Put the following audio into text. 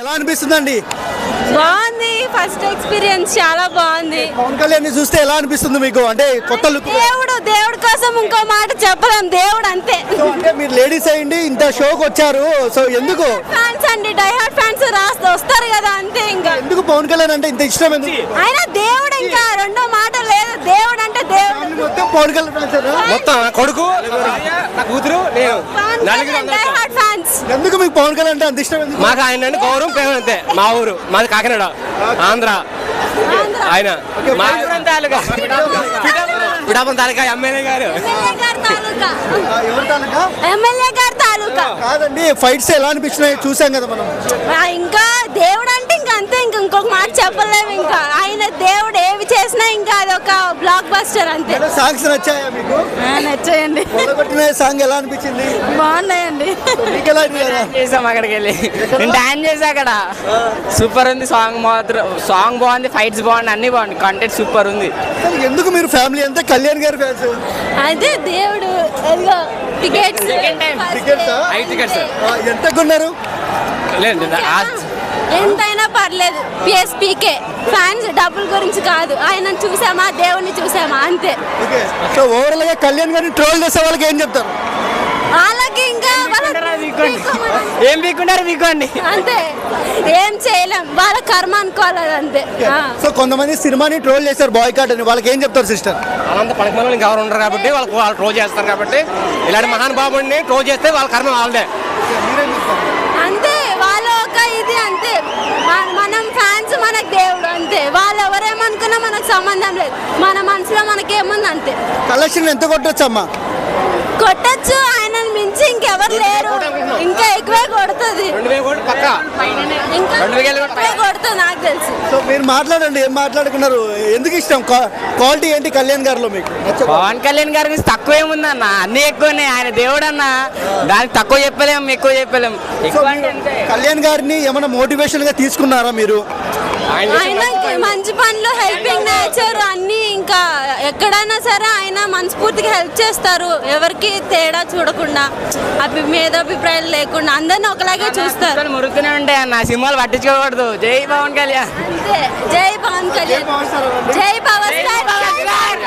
ఎలా అనిపిస్తుందండి? బాగుంది. ఫస్ట్ ఎక్స్పీరియన్స్ చాలా బాగుంది. పవన్ కళ్యాణ్ చూస్తే ఎలా అనిపిస్తుంది మీకు? అంటే కొత్త లుక్. దేవుడు కోసం ఇంకో మాట చెప్పలేం. దేవుడు అంతే. అంటే మీరు లేడీస్ అయ్యండి ఇంత షోకి వచ్చారు, సో ఎందుకు ఫ్యాన్స్ అండి, డైహార్డ్ ఫ్యాన్స్ వస్తారు కదా, అంతే. ఇంకా ఎందుకు పవన్ కళ్యాణ్ అంటే ఇంత ఇష్టం? ఎందుకు? ఆయన దేవుడు, ఇంకా రెండో మాట లేదు. దేవుడు అంటే దేవుడు. మొత్తం పవన్ కళ్యాణ్ ఫ్యాన్స్ మొత్తం కొడుకు నా కూతురు నేను డైహార్డ్ ఫ్యాన్స్. ఎందుకు మీకు పవన్ కళ్యాణ్ అంటే అంత ఇష్టం? ఎందుకు? మాకు ఆయన గౌరవం ప్రేమ అంతే. మా ఊరు మాది కాకినాడ, ఆంధ్ర. ఆయన పిఠాపురం తాలూకా ఎమ్మెల్యే గారు. ఎవరి తాలూకా? ఎమ్మెల్యే గారి తాలూకా. కాదండి, ఫైట్స్ ఎలా అనిపించినాయి చూసాం కదా మనం. ఇంకా దేవుడు అంటే ఇంకా అంతే. ఇంకొక మాట చెప్పలేము. ఇంకా ఆయన దేవుడు ఏవి చేసినా ఇంకా అదొక బ్లాక్ బస్టర్ అంతే. సాంగ్స్ నచ్చాయా మీకు? నచ్చాయండి. మొదలుపెట్టిన సాంగ్ ఎలా అనిపించింది? బాగున్నాయండి. మీకు ఎలా అనిపించింది? చేసాం అక్కడికి వెళ్ళి, నేను డాన్స్ చేసా అక్కడ. సూపర్ ఉంది. సాంగ్ మాత్రం సాంగ్ బాగుంది, ఫైట్స్ బాగుంది, అన్ని బాగుంది, కంటెంట్ సూపర్ ఉంది. ఎందుకు మీరు ఫ్యామిలీ అంతా కళ్యాణ్ గారి ఫ్యాన్స్? అదే దేవుడు. టికెట్స్ ఎంత కొన్నారు? ఎంతైనా పర్లేదు. పిఎస్పీకే ఫ్యాన్స్, డబ్బుల గురించి కాదు. ఆయన చూసామా, దేవుడిని చూసామా, అంతే. సో ఓవరాల్ గా కళ్యాణ్ గారిని ట్రోల్ చేసే వాళ్ళకి ఏం చెప్తారు? వాళ్ళకి ఇంకా ఏం పీకుంటారు పీకోండి, అంతే. ఏం చేయలేం, వాళ్ళ కర్మ అనుకోవాలి, అంతే. సో కొంతమంది సినిమాని ట్రోల్ చేశారు బాయ్కాట్ అని, వాళ్ళకి ఏం చెప్తారు సిస్టర్? అనంత పడకమని ఇంకెవరు ఉండరు కాబట్టి వాళ్ళు ట్రోల్ చేస్తారు కాబట్టి, ఇలాంటి మహానుభావుడిని ట్రోల్ చేస్తే వాళ్ళ కర్మ వాళ్ళదే. అంతే. వాళ్ళ ఒక ఇది అంతే. మనం ఫ్యాన్స్, మనకు దేవుడు, అంతే. వాళ్ళు ఎవరేమనుకున్నా మనకు సంబంధం లేదు. మన మనసులో మనకేముంది, అంతే. కలెక్షన్ ఎంత కొట్టొచ్చమ్మా? కొట్టచ్చు. ఆయనను మించి ఇంకెవరు లేరు. ఇంకా ఎక్కువే కొడుతుంది. ఇంకా ఎక్కువే కొడుతుంది నాకు తెలుసు. సో మీరు మాట్లాడండి, ఏం మాట్లాడుకున్నారు? ఎందుకు ఇష్టం? క్వాలిటీ ఏంటి కళ్యాణ్ గారిలో మీకు? పవన్ కళ్యాణ్ గారి గురించి తక్కువ ఏముంది అన్న, అన్ని ఎక్కువనే. ఆయన దేవుడు అన్న, దానికి తక్కువ చెప్పలేము, ఎక్కువ చెప్పలేము. కళ్యాణ్ గారిని ఏమైనా మోటివేషన్ గా తీసుకున్నారా మీరు? ఆయన మంచి పనులు, హెల్పింగ్ నేచర్ అన్ని. ఇంకా ఎక్కడైనా సరే ఆయన మనస్ఫూర్తిగా హెల్ప్ చేస్తారు. ఎవరికి తేడా చూడకుండా, భేదాభిప్రాయాలు లేకుండా అందరిని ఒకలాగే చూస్తారు. మురుగుతూనే ఉంటాయి అన్న, సినిమాలు పట్టించుకోకూడదు. జై పవన్ కళ్యాణ్. అంతే. జై పవన్ కళ్యాణ్. జై పవన్ కళ్యాణ్.